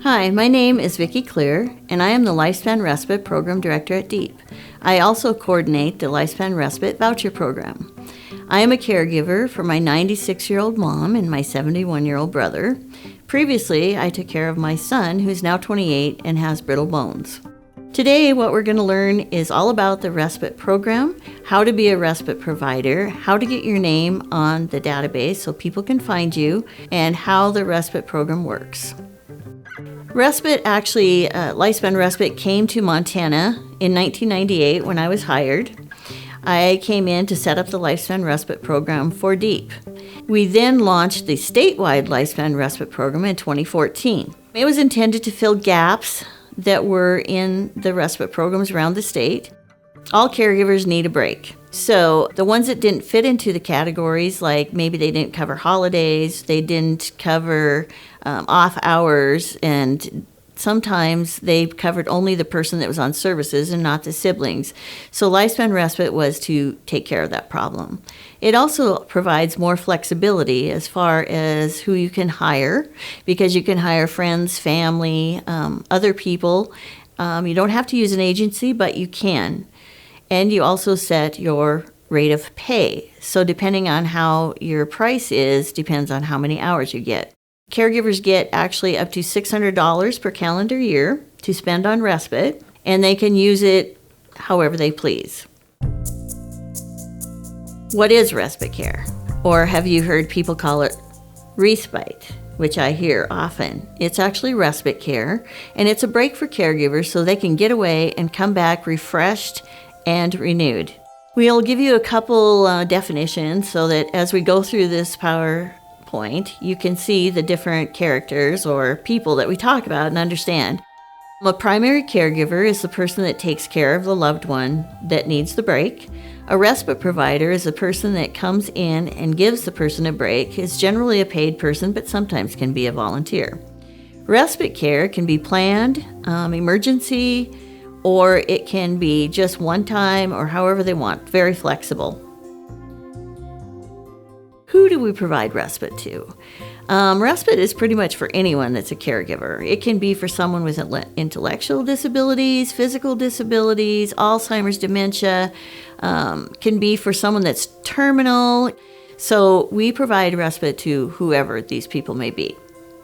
Hi, my name is Vicki Clear, and I am the Lifespan Respite Program Director at DEEP. I also coordinate the Lifespan Respite Voucher Program. I am a caregiver for my 96-year-old mom and my 71-year-old brother. Previously, I took care of my son, who's now 28 and has brittle bones. Today, what we're going to learn is all about the respite program, how to be a respite provider, how to get your name on the database so people can find you, and how the respite program works. Respite actually, Lifespan Respite came to Montana in 1998 when I was hired. I came in to set up the Lifespan Respite program for DEEP. We then launched the statewide Lifespan Respite program in 2014. It was intended to fill gaps that were in the respite programs around the state. All caregivers need a break. So the ones that didn't fit into the categories, like maybe they didn't cover holidays, they didn't cover off hours, and sometimes they covered only the person that was on services and not the siblings. So Lifespan Respite was to take care of that problem. It also provides more flexibility as far as who you can hire, because you can hire friends, family, other people. You don't have to use an agency, but you can. And you also set your rate of pay. So depending on how your price is, depends on how many hours you get. Caregivers get actually up to $600 per calendar year to spend on respite, and they can use it however they please. What is respite care? Or have you heard people call it Respite, which I hear often? It's actually respite care, and it's a break for caregivers so they can get away and come back refreshed and renewed. We'll give you a couple definitions so that as we go through this PowerPoint, you can see the different characters or people that we talk about and understand. A primary caregiver is the person that takes care of the loved one that needs the break. A respite provider is the person that comes in and gives the person a break. It's generally a paid person, but sometimes can be a volunteer. Respite care can be planned, emergency, or it can be just one time or however they want, very flexible. Who do we provide respite to? Respite is pretty much for anyone that's a caregiver. It can be for someone with intellectual disabilities, physical disabilities, Alzheimer's, dementia, can be for someone that's terminal. So we provide respite to whoever these people may be.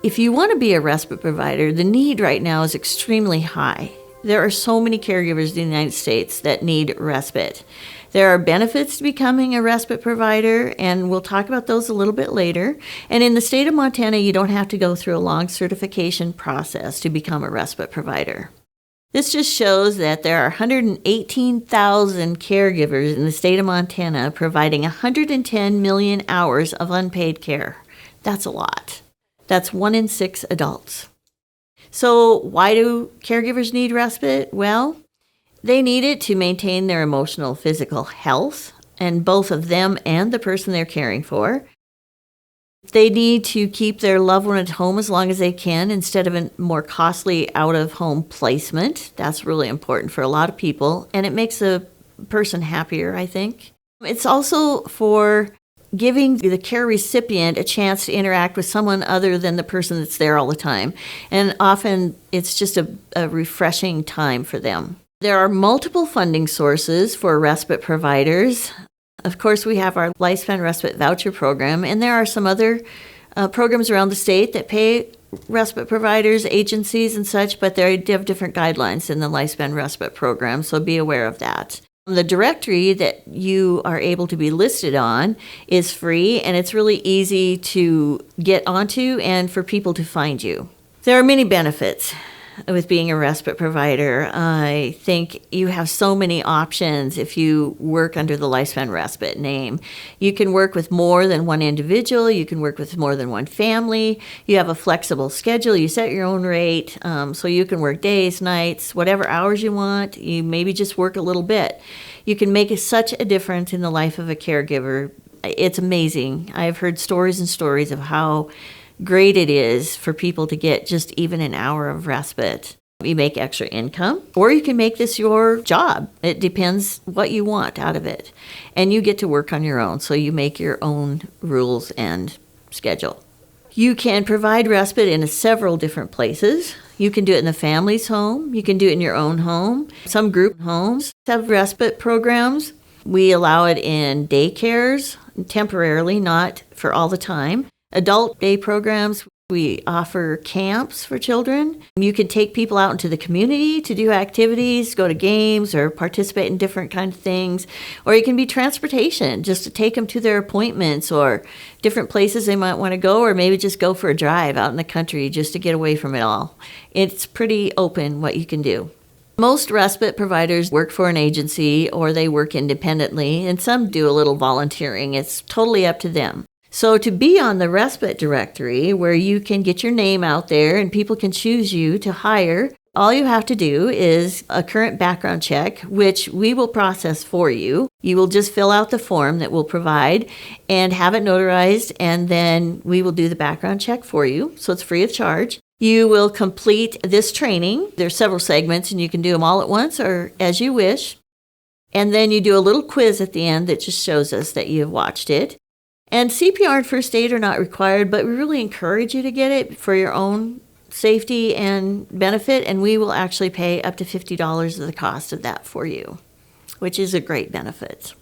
If you want to be a respite provider, the need right now is extremely high. There are so many caregivers in the United States that need respite. There are benefits to becoming a respite provider, and we'll talk about those a little bit later. And in the state of Montana, you don't have to go through a long certification process to become a respite provider. This just shows that there are 118,000 caregivers in the state of Montana providing 110 million hours of unpaid care. That's a lot. That's 1 in 6 adults. So why do caregivers need respite? Well, they need it to maintain their emotional, physical health, and both of them and the person they're caring for. They need to keep their loved one at home as long as they can instead of a more costly out-of-home placement. That's really important for a lot of people, and it makes a person happier, I think. It's also for giving the care recipient a chance to interact with someone other than the person that's there all the time. And often it's just a refreshing time for them. There are multiple funding sources for respite providers. Of course, we have our Lifespan Respite Voucher Program, and there are some other programs around the state that pay respite providers, agencies, and such, but they have different guidelines in the Lifespan Respite Program, so be aware of that. The directory that you are able to be listed on is free, and it's really easy to get onto and for people to find you. There are many benefits with being a respite provider. I think you have so many options if you work under the Lifespan Respite name. You can work with more than one individual. You can work with more than one family. You have a flexible schedule. You set your own rate, so you can work days, nights, whatever hours you want. You maybe just work a little bit. You can make such a difference in the life of a caregiver. It's amazing. I've heard stories and stories of how great it is for people to get just even an hour of respite. You make extra income, or you can make this your job. It depends what you want out of it. And you get to work on your own, so you make your own rules and schedule. You can provide respite in several different places. You can do it in the family's home. You can do it in your own home. Some group homes have respite programs. We allow it in daycares, temporarily, not for all the time. Adult day programs, we offer camps for children. You can take people out into the community to do activities, go to games, or participate in different kinds of things. Or it can be transportation, just to take them to their appointments or different places they might want to go, or maybe just go for a drive out in the country just to get away from it all. It's pretty open what you can do. Most respite providers work for an agency or they work independently, and some do a little volunteering. It's totally up to them. So to be on the respite directory, where you can get your name out there and people can choose you to hire, all you have to do is a current background check, which we will process for you. You will just fill out the form that we'll provide and have it notarized, and then we will do the background check for you. So it's free of charge. You will complete this training. There's several segments, and you can do them all at once or as you wish. And then you do a little quiz at the end that just shows us that you've watched it. And CPR and first aid are not required, but we really encourage you to get it for your own safety and benefit, and we will actually pay up to $50 of the cost of that for you, which is a great benefit.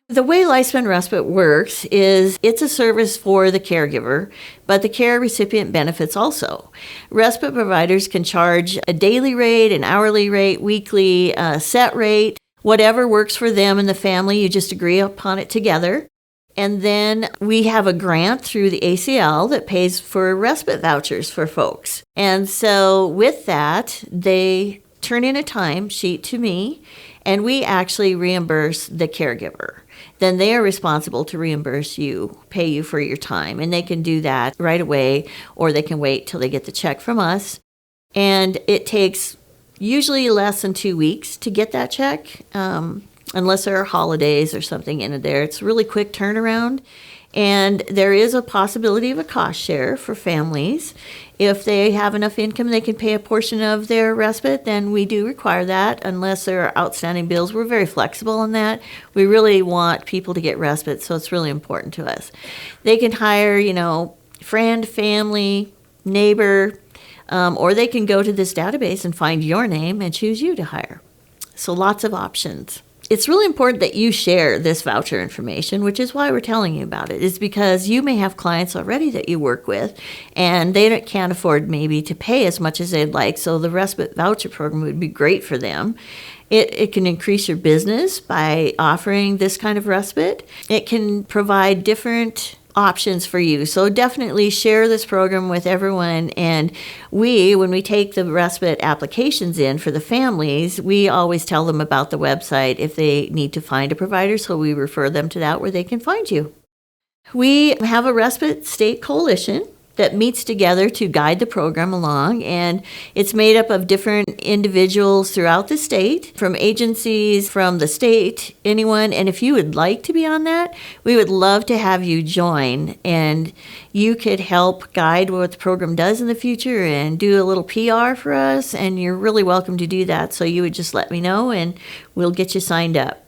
The way Lifespan Respite works is it's a service for the caregiver, but the care recipient benefits also. Respite providers can charge a daily rate, an hourly rate, weekly, set rate, whatever works for them and the family. You just agree upon it together. And then we have a grant through the ACL that pays for respite vouchers for folks. And so with that, they turn in a time sheet to me, and we actually reimburse the caregiver. Then they are responsible to reimburse you, pay you for your time. And they can do that right away, or they can wait till they get the check from us. And it takes usually less than 2 weeks to get that check. Unless there are holidays or something in there. It's a really quick turnaround. And there is a possibility of a cost share for families. If they have enough income they can pay a portion of their respite, then we do require that. Unless there are outstanding bills, we're very flexible on that. We really want people to get respite, so it's really important to us. They can hire, friend, family, neighbor, or they can go to this database and find your name and choose you to hire. So lots of options. It's really important that you share this voucher information, which is why we're telling you about it. It's because you may have clients already that you work with, and they can't afford maybe to pay as much as they'd like, so the respite voucher program would be great for them. It can increase your business by offering this kind of respite. It can provide different options for you. So definitely share this program with everyone. And when we take the respite applications in for the families, we always tell them about the website if they need to find a provider. So we refer them to that where they can find you. We have a respite state coalition that meets together to guide the program along, and it's made up of different individuals throughout the state, from agencies, from the state, anyone. And if you would like to be on that, we would love to have you join, and you could help guide what the program does in the future and do a little PR for us, and you're really welcome to do that. So you would just let me know and we'll get you signed up.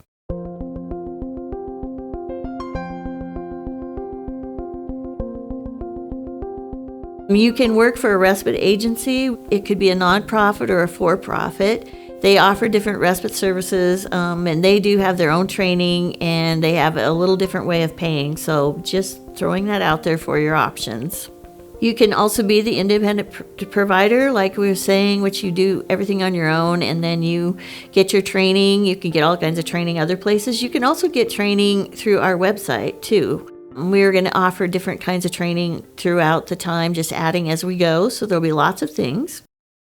You can work for a respite agency. It could be a nonprofit or a for-profit. They offer different respite services, and they do have their own training, and they have a little different way of paying. So just throwing that out there for your options. You can also be the independent provider, like we were saying, which you do everything on your own, and then you get your training. You can get all kinds of training other places. You can also get training through our website, too. We're going to offer different kinds of training throughout the time, just adding as we go, so there'll be lots of things.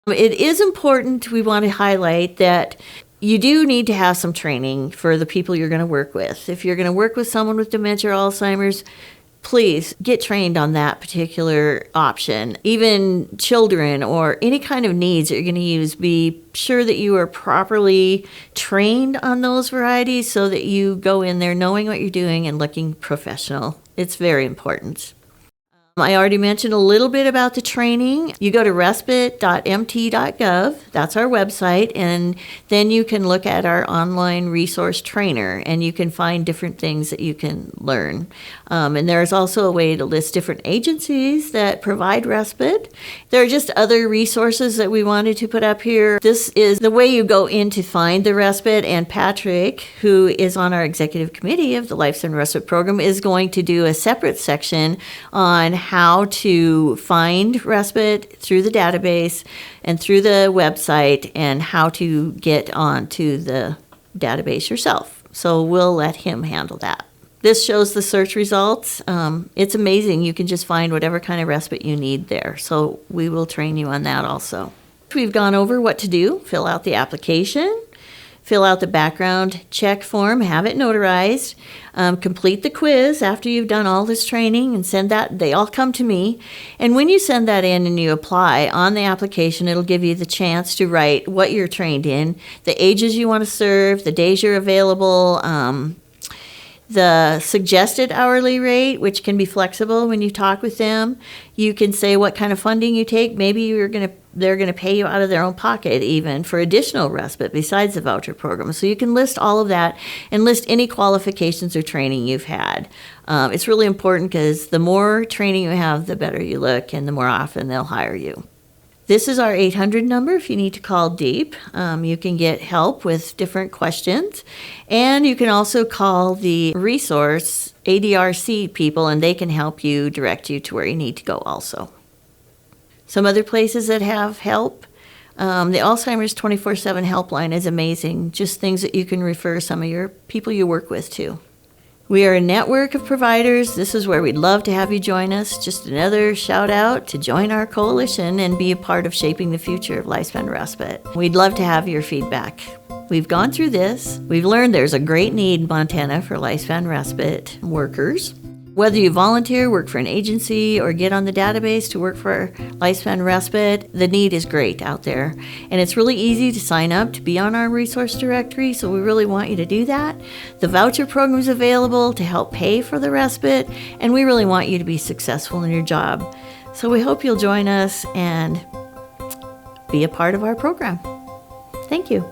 It is important, we want to highlight that you do need to have some training for the people you're going to work with. If you're going to work with someone with dementia or Alzheimer's, please get trained on that particular option. Even children or any kind of needs that you're going to use, be sure that you are properly trained on those varieties so that you go in there knowing what you're doing and looking professional. It's very important. I already mentioned a little bit about the training. You go to respite.mt.gov, that's our website, and then you can look at our online resource trainer and you can find different things that you can learn. And there's also a way to list different agencies that provide respite. There are just other resources that we wanted to put up here. This is the way you go in to find the respite, and Patrick, who is on our executive committee of the Lifespan Respite Program, is going to do a separate section on how to find respite through the database and through the website, and how to get onto the database yourself. So we'll let him handle that. This shows the search results. It's amazing. You can just find whatever kind of respite you need there. So we will train you on that also. We've gone over what to do. Fill out the application. Fill out the background check form, have it notarized, complete the quiz after you've done all this training, and send that. They all come to me. And when you send that in and you apply on the application, it'll give you the chance to write what you're trained in, the ages you want to serve, the days you're available, the suggested hourly rate, which can be flexible when you talk with them. You can say what kind of funding you take. Maybe they're going to pay you out of their own pocket even for additional respite besides the voucher program. So you can list all of that and list any qualifications or training you've had. It's really important because the more training you have, the better you look, and the more often they'll hire you. This is our 800 number if you need to call DEEP. You can get help with different questions. And you can also call the resource ADRC people, and they can help you, direct you to where you need to go also. Some other places that have help. The Alzheimer's 24/7 helpline is amazing. Just things that you can refer some of your people you work with to. We are a network of providers. This is where we'd love to have you join us. Just another shout out to join our coalition and be a part of shaping the future of lifespan respite. We'd love to have your feedback. We've gone through this. We've learned there's a great need in Montana for lifespan respite workers. Whether you volunteer, work for an agency, or get on the database to work for Lifespan Respite, the need is great out there. And it's really easy to sign up to be on our resource directory, so we really want you to do that. The voucher program is available to help pay for the respite, and we really want you to be successful in your job. So we hope you'll join us and be a part of our program. Thank you.